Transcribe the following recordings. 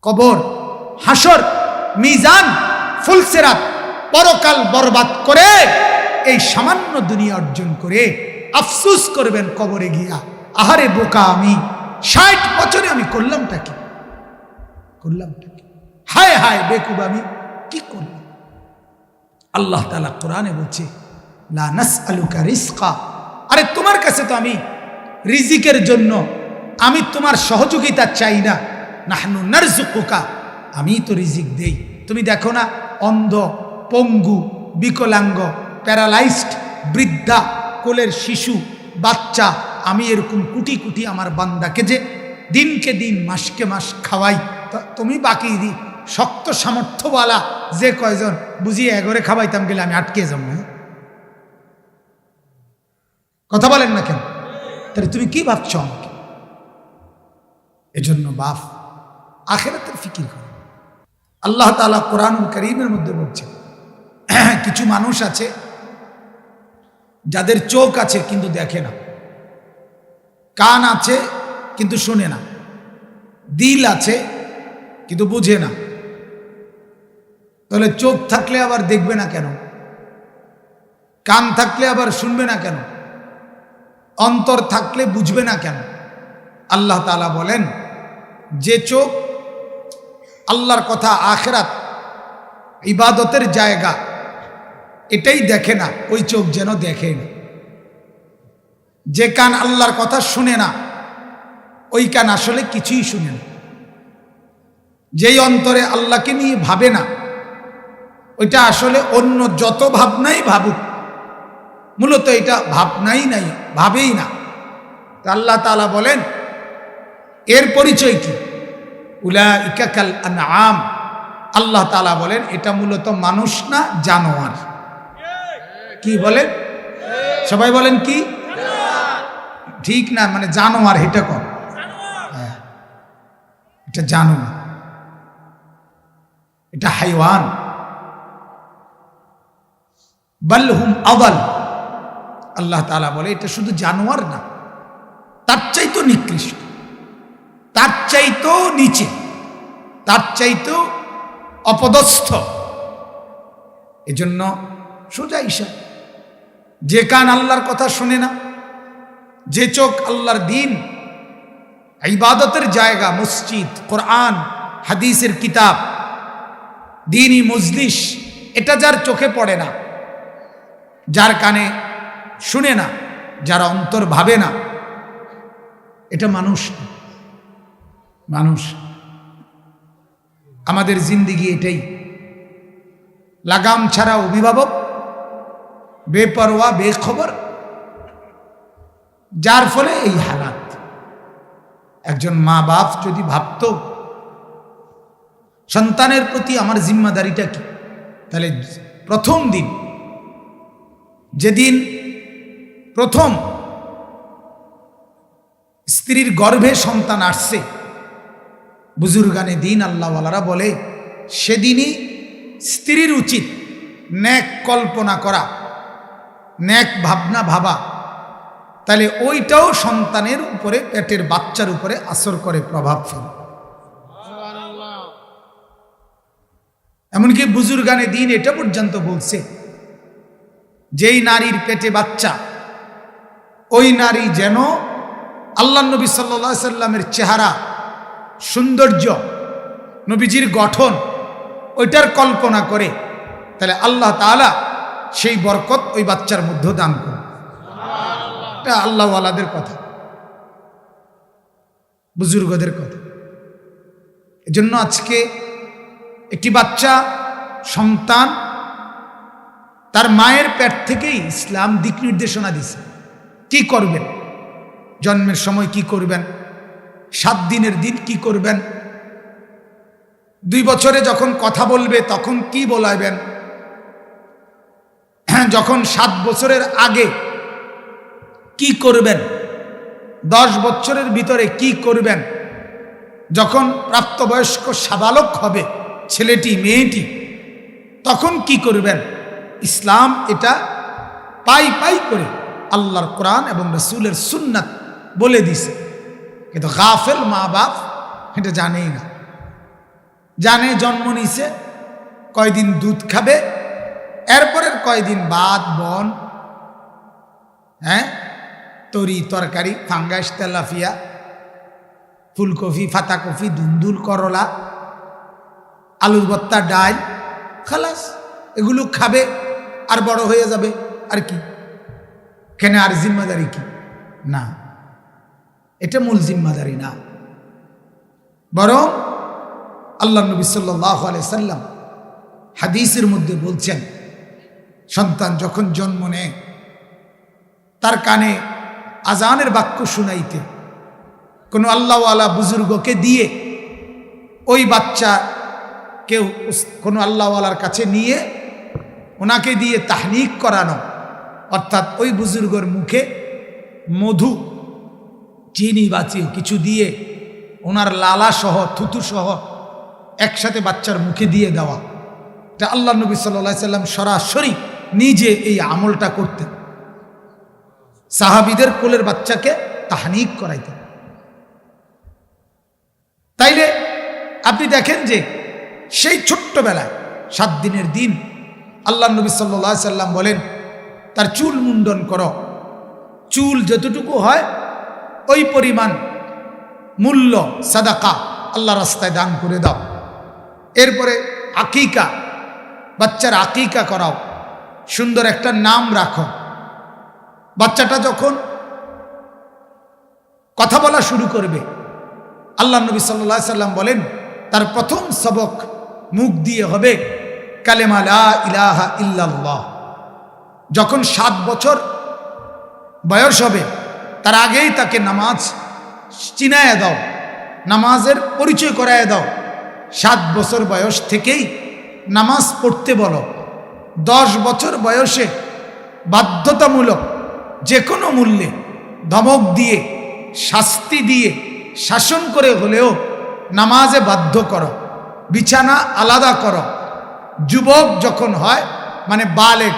কবর, হাসর, মিজান, ফুলসিরাত, পরকাল বরবাদ করে এই সামান্য দুনিয়া অর্জন করে আফসোস করবেন কবরে গিয়া, আহারে বোকা আমি, 60 বছরে আমি করলামটা কি, হায় হায় বেকুব আমি কি করলাম। আল্লাহ তাআলা কোরআনে বলছে, লা নাসআলুকা রিজকা, আরে তোমার কাছে তো আমি রিজিকের জন্য আমি তোমার সহযোগিতা চাই না, নাহনু নারযুকুকা, আমি তো রিজিক দেই। তুমি দেখো না, অন্ধ, পঙ্গু, বিকলাঙ্গ, প্যারালাইজড, বৃদ্ধা, কোলের শিশু, বাচ্চা, আমি এরকম কোটি কোটি আমার বান্দাকে যে দিনকে দিন মাসকে মাস খাওয়াই, তুমি বাকি শক্ত সামর্থ্যওয়ালা যে কয়জন বুঝিয়ে এগরে খাওয়াইতাম গেলে আমি আটকে যাব না। কথা বলেন না কেন? তাহলে তুমি কি ভাবছো আমাকে? এজন্য বাপ আখিরাতের ফিকির করো। আল্লাহ তাআলা কোরআনুল কারীমের মধ্যে বলছেন, কিছু মানুষ আছে যাদের চোখ আছে কিন্তু দেখে না, কান আছে কিন্তু শোনে না, দিল আছে কিন্তু বুঝে না। তাহলে চোখ থাকলে আবার দেখবে না কেন? কান থাকলে আবার শুনবে না কেন? অন্তর থাকলে বুঝবে না কেন? আল্লাহ তাআলা বলেন, যে চোখ আল্লাহর কথা, আখিরাত, ইবাদতের জায়গা এটাই দেখে না, ওই চোখ যেন দেখে না। যে কান আল্লাহর কথা শুনে না, ওই কান আসলে কিছুই শুনে না। যেই অন্তরে আল্লাহকে নিয়ে ভাবে না, ওইটা আসলে অন্য যত ভাবনাই ভাবুক, মূলত এটা ভাবনাই নাই, ভাবেই না। তা আল্লাহ তাআলা বলেন, এর পরিচয় কি? উলাইকা কাল আনআম, আল্লাহ তাআলা বলেন এটা মূলত মানুষ না, জানোয়ার। কি বলেন? সবাই বলেন কি? ঠিক না, মানে জানোয়ার, এটা কর, এটা জানোয়ার, এটা হাইওয়ান। বাল হুম আদাল, আল্লাহ তাআলা বলে এটা শুধু জানোয়ার না, তার চাইতো নিকৃষ্ট, তার চাইতো নিচে, তার চাইতো অপদস্থ। এজন্য সোজা ইশারা, যে কান আল্লাহর কথা শোনে না, যে চোখ আল্লাহর দিন, ইবাদতের জায়গা, মসজিদ, কোরআন, হাদিসের কিতাব, দ্বীনি মজলিস, এটা যার চোখে পড়ে না, যার কানে শুনে না, যার অন্তর ভাবে না, এটা মানুষ না। মানুষ আমাদের জিন্দেগি এটাই, লাগাম ছাড়া অভিভাবক, বেপরোয়া, বেখবর, যার ফলে এই হালাত। একজন মা বাপ যদি ভাবত সন্তানের প্রতি আমার জিম্মাদারিটা কি, তাহলে প্রথম দিন, যেদিন প্রথম স্ত্রীর গর্ভে সন্তান আসছে, বুজুর্গানে দিন আল্লাহওয়ালারা বলে সেদিনই স্ত্রীর উচিত নেক কল্পনা করা, নেক ভাবনা ভাবা, তাহলে ওইটাও সন্তানের উপরে, পেটের বাচ্চার উপরে আসর করে, প্রভাব ফেলে। এমনকি বুজুর্গানে দিন এটা পর্যন্ত বলছে, যেই নারীর পেটে বাচ্চা, ওই নারী যেন আল্লাহ নবী সাল্লাল্লাহু আলাইহি সাল্লামের চেহারা, সৌন্দর্য, নবীজির গঠন, ওইটার কল্পনা করে, তাহলে আল্লাহ তাআলা সেই বরকত ওই বাচ্চার মধ্যে দান করে। এটা আল্লাহওয়ালাদের কথা, বুজুর্গদের কথা। এজন্য আজকে একটি বাচ্চা সন্তান, তার মায়ের পেট থেকেই ইসলাম দিক নির্দেশনা দিছে, কি করবেন, জন্মের সময় কি করবেন, 7 দিনের দিন কি করবেন, 2 বছরে যখন কথা বলবে তখন কি বলাইবেন, যখন 7 বছরের আগে কি করবেন, 10 বছরের ভিতরে কি করবেন, যখন প্রাপ্তবয়স্ক সাবালক হবে ছেলেটি মেয়েটি, তখন কি করবেন। ইসলাম এটা পাই পাই করে আল্লাহর কোরআন এবং রাসূলের সুন্নাত বলে দিছে, কিন্তু গাফেল মা বাপ এটা জানেই না। জানে জন্ম নিছে, কয়দিন দুধ খাবে, এরপরের কয়দিন ভাত বন, হ্যাঁ, তরি তরকারি, ফাঙ্গাস, তেলাফিয়া, ফুলকপি, ফাতাকপি, দুন্দুল, করলা, আলুর ভর্তা, ডাল, খালাস, এগুলো খাবে আর বড় হয়ে যাবে। আর কি কেন? আর জিম্মাদারি কি? না, এটা মূল জিম্মাদারি না। বরং আল্লাহ নবী সাল্লাল্লাহু আলাইহি সাল্লাম হাদিসের মধ্যে বলছেন, সন্তান যখন জন্ম নেয় তার কানে আজানের বাক্য শুনাইতে কোনো আল্লাহওয়ালা বুজুর্গকে দিয়ে ওই বাচ্চা কেউ কোনো আল্লাহওয়ালার কাছে নিয়ে ওনাকে দিয়ে তাহনিক করানো, অর্থাৎ ওই বুজুর্গর মুখে মধু, চিনি বাচিয়ে কিছু দিয়ে ওনার লালা সহ থুতু সহ একসাথে বাচ্চার মুখে দিয়ে দেওয়া, এটা আল্লাহ নবী সাল্লাল্লাহু আলাইহি সাল্লাম সরাসরি নিজে এই আমলটা করতেন। সাহাবীদের কোলের বাচ্চাকে তাহনিক করাইতেন। তাইলে আপনি দেখেন যে সেই ছোট্টবেলায় 7 দিনের দিন আল্লাহ নবী সাল্লাল্লাহু আলাইহি সাল্লাম বলেন, তার চুল মুন্ডন করো, চুল যতটুকু হয় ওই পরিমাণ মূল্য সাদাকা আল্লাহ রাস্তায় দান করে দাও। এরপরে আকিকা, বাচ্চার আকিকা করাও, সুন্দর একটা নাম রাখো। বাচ্চাটা যখন কথা বলা শুরু করবে, আল্লাহ নবী সাল্লাল্লাহু আলাইহি সাল্লাম বলেন তার প্রথম সবক মুখ দিয়ে হবে কালেমা লা ইলাহা ইল্লাল্লাহ। যখন 7 বছর বয়স হবে তার আগেই তাকে নামাজ চিনায় দাও, নামাজের পরিচয় করায় দাও। 7 বছর বয়স থেকেই নামাজ পড়তে বলো। 10 বছর বয়সে বাধ্যতামূলক যে কোনো মূল্যে ধমক দিয়ে, শাস্তি দিয়ে, শাসন করে হলেও নামাজে বাধ্য করো, বিছানা আলাদা করো। যুবক যখন হয়, মানে বালেগ,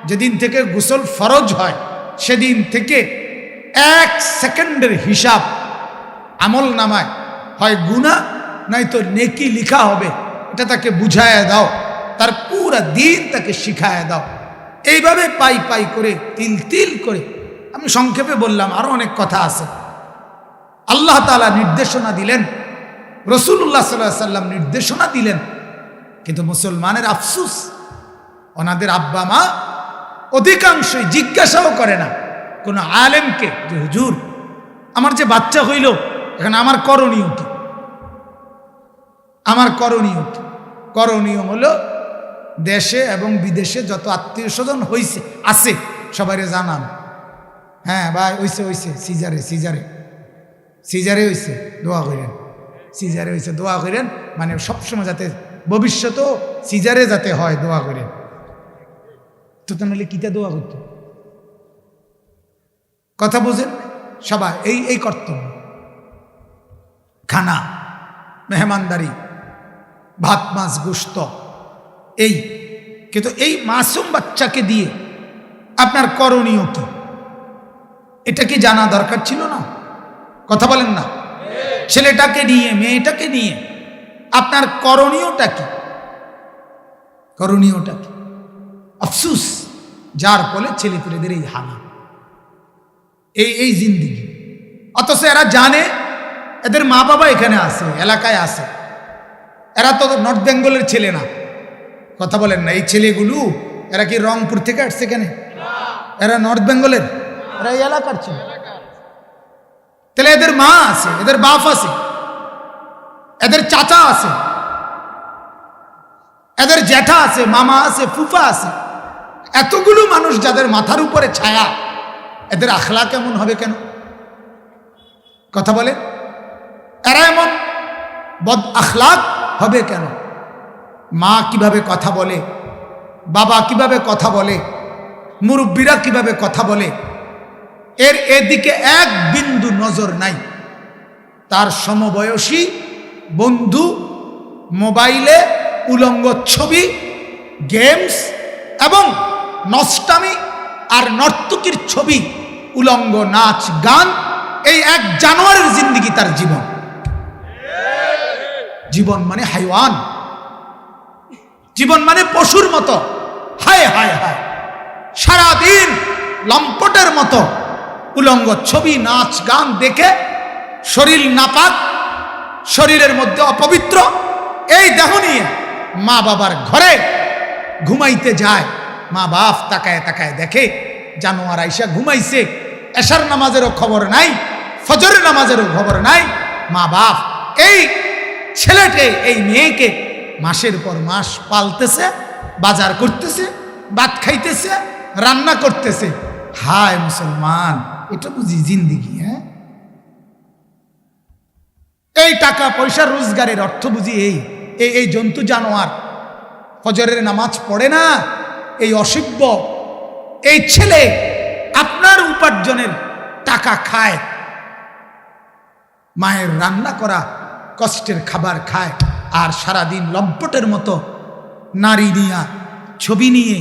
যেদিন থেকে গোসল ফরজ হয় সেদিন থেকে 1 সেকেন্ডের হিসাব আমল নামায় হয় গুনাহ নয়তো নেকি লিখা হবে, এটা তাকে বুঝায় দাও। তার পুরা দিন তাকে শিখায় দাও। এইভাবে পাই পাই করে, তিল তিল করে, আমি সংক্ষেপে বললাম, আরো অনেক কথা আছে। আল্লাহ তাআলা নির্দেশনা দিলেন, রাসূলুল্লাহ সাল্লাল্লাহু আলাইহি সাল্লাম নির্দেশনা দিলেন, কিন্তু মুসলমানের আফসোস, ওনাদের আব্বা মা অধিকাংশই জিজ্ঞাসাও করে না কোনো আলেমকে যে হুজুর আমার যে বাচ্চা হইল, এখন আমার করণীয় কি? আমার করণীয় কি? করণীয় হলো দেশে এবং বিদেশে যত আত্মীয় স্বজন হইছে আছে সবাই জানান, হ্যাঁ ভাই হইছে হইছে, সিজারে সিজারে সিজারে হইছে, দোয়া করেন, সিজারে হইছে, দোয়া করেন, মানে সবসময় যাতে ভবিষ্যতেও সিজারে যাতে হয় দোয়া করেন। তো তাহলে কিতা দোয়া করতো? কথা বুঝেন সবাই? এই কর্তব্য, খানা, মেহমানদারি, ভাত মাছ গোশত, এই। কিন্তু এই মাসুম বাচ্চাকে দিয়ে আপনার করণীয় কি, এটা কি জানা দরকার ছিল না? কথা বলেন না? ছেলেটাকে নিয়ে, মেয়েটাকে নিয়ে আপনার করণীয়টা কি? করণীয়টা কি? আফসুস, যার ফলে ছেলে পেলেদের এই হানা, এই জিন্দিগি। অথচ এরা জানে এদের মা বাবা এখানে আছে, এলাকায় আছে, এরা তো নর্থ বেঙ্গলের ছেলে না। কথা বলেন না? এই ছেলেগুলো এরা কি রংপুর থেকে আসছে? কেন? এরা নর্থ বেঙ্গলের, এরা এই এলাকার ছেলে। তাহলে এদের মা আছে, এদের বাপ আছে, এদের চাচা আছে, এদের জ্যাঠা আছে, মামা আছে, ফুফা আছে, এতগুলো মানুষ যাদের মাথার উপরে ছায়া, এদের আখলা কেমন হবে কেন? কথা বলে, এরা এমন বদ আখলাক হবে কেন? মা কিভাবে কথা বলে, বাবা কিভাবে কথা বলে, মুরব্বীরা কিভাবে কথা বলে, এদিকে এক বিন্দু নজর নাই। তার সমবয়সী বন্ধু মোবাইলে উলঙ্গ ছবি, গেমস এবং নষ্টামি আর নর্তকীর ছবি, উলঙ্গ নাচ গান, এই এক জানোয়ারের জিন্দিগি তার জীবন। জীবন মানে হাইওয়ান, জীবন মানে পশুর মতো। হায় হায় হায়, সারাদিন লম্পটের মতো উলঙ্গ ছবি নাচ গান দেখে শরীর নাপাক, শরীরের মধ্যে অপবিত্র, এই দেহ নিয়ে মা বাবার ঘরে ঘুমাইতে যায়। মা বাপ তাকায় তাকায় দেখে জানোয়ার আইসা ঘুমাইছে, এশার নামাজেরও খবর নাই, ফজরের নামাজেরও খবর নাই। মা বাপ এই ছেলেকে, এই মেয়েকে মাসের পর মাস পালতেছে, বাজার করতেছে, ভাত খাইতেছে, রান্না করতেছে। হায় মুসলমান, এটা বুঝি জিন্দিগি? হ্যাঁ, এই টাকা পয়সা রোজগারের অর্থ বুঝি এই জন্তু জানোয়ার ফজরের নামাজ পড়ে না, এই অসভ্য এই ছেলে আপনার উপার্জনের টাকা খায়, মায়ের রান্না করা কষ্টের খাবার খায়, আর সারাদিন লম্পটের মতো নারী নিয়ে, ছবি নিয়ে,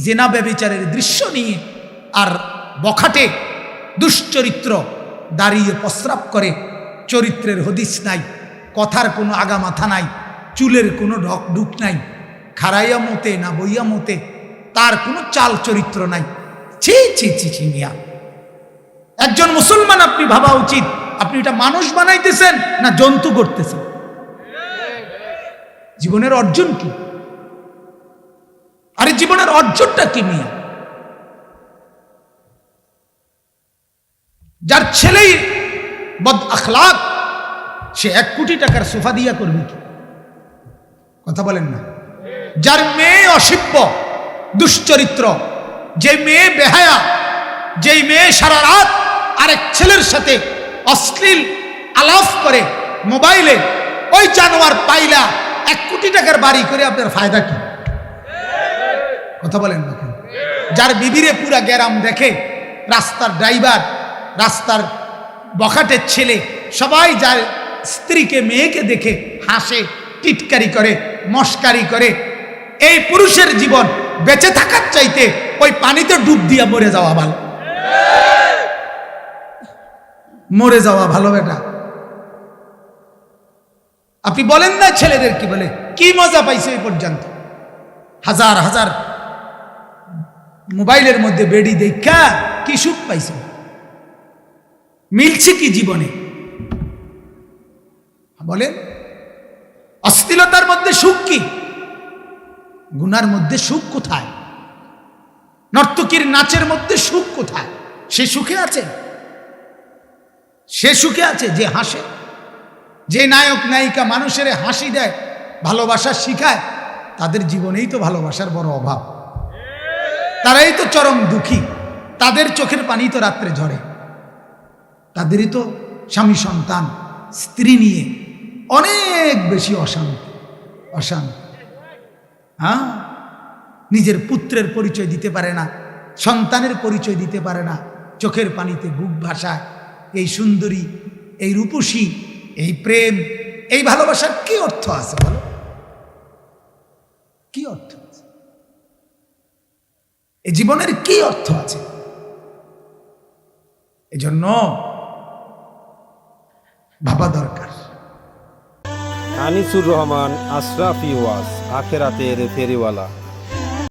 জেনা ব্যভিচারের দৃশ্য নিয়ে, আর বখাটে দুশ্চরিত্র দাঁড়িয়ে প্রস্রাব করে। চরিত্রের হদিস নাই, কথার কোনো আগা মাথা নাই, চুলের কোনো ঢক ঢুক নাই, খাড়াইয়া মতে না বইয়া মতে, তার কোনো চাল চরিত্র নাই। ছি ছি ছি ছি মিয়া, একজন মুসলমান আপনি ভাবা উচিত, আপনি এটা মানুষ বানাইতেছেন না জন্তু করতেছেন? জীবনের অর্জন কি? আরে জীবনের অর্জনটা কি মিয়া? যার ছেলেই বদ আখলাক, সে 1 কোটি টাকার সোফা দিয়া করবে কি? কথা বলেন না। যার মেয়ে অসভ্য দুশ্চরিত্র, যে মেয়ে বেহায়া, যেই মেয়ে সারা রাত আরেক ছেলের সাথে অশ্লীল আলাপ করে মোবাইলে, ওই জানোয়ার পাইলা 1 কোটি টাকার বাড়ি করে আপনার ফায়দা কি? কথা বলেন না কেন? যার বিবিরে পুরা গ্যারাম দেখে, রাস্তার ড্রাইভার, রাস্তার বখাটের ছেলে, সবাই যার স্ত্রীকে মেয়েকে দেখে হাসে, টিটকারি করে, মস্কারি করে, এই পুরুষের জীবন বেঁচে থাকার চাইতে ওই পানিতে ডুব দিয়া মরে যাওয়া ভালো। মরে যাওয়া ভালো বেটা। আপনি বলেন না ছেলেদের কি বলে, কি মজা পাইছে এই পর্যন্ত? হাজার হাজার মোবাইলের মধ্যে বেডি দেখা কি সুখ পাইছে? মিলছে কি জীবনে বলেন? অশ্লীলতার মধ্যে সুখ কি? গুনার মধ্যে সুখ কোথায়? নর্তকীর নাচের মধ্যে সুখ কোথায়? সে সুখে আছে? সে সুখে আছে যে হাসে, যে নায়ক নায়িকা মানুষের হাসি দেয়, ভালোবাসা শিখায়, তাদের জীবনেই তো ভালোবাসার বড় অভাব। তারাই তো চরম দুঃখী, তাদের চোখের পানি তো রাত্রে ঝরে, তাদেরই তো স্বামী সন্তান স্ত্রী নিয়ে অনেক বেশি অশান্তি। হ্যাঁ, নিজের পুত্রের পরিচয় দিতে পারে না, সন্তানের পরিচয় দিতে পারে না, চোখের পানিতে বুক ভাসায়। এই সুন্দরী, এই রূপসী, এই প্রেম, এই ভালোবাসার কি অর্থ আছে বলো? কি অর্থ আছে? এই জীবনের কি অর্থ আছে? এজন্য ভাবা দরকার। আনিসুর রহমান, আশরাফি ওয়াজ, আখেরাতের ফেরিওয়ালা।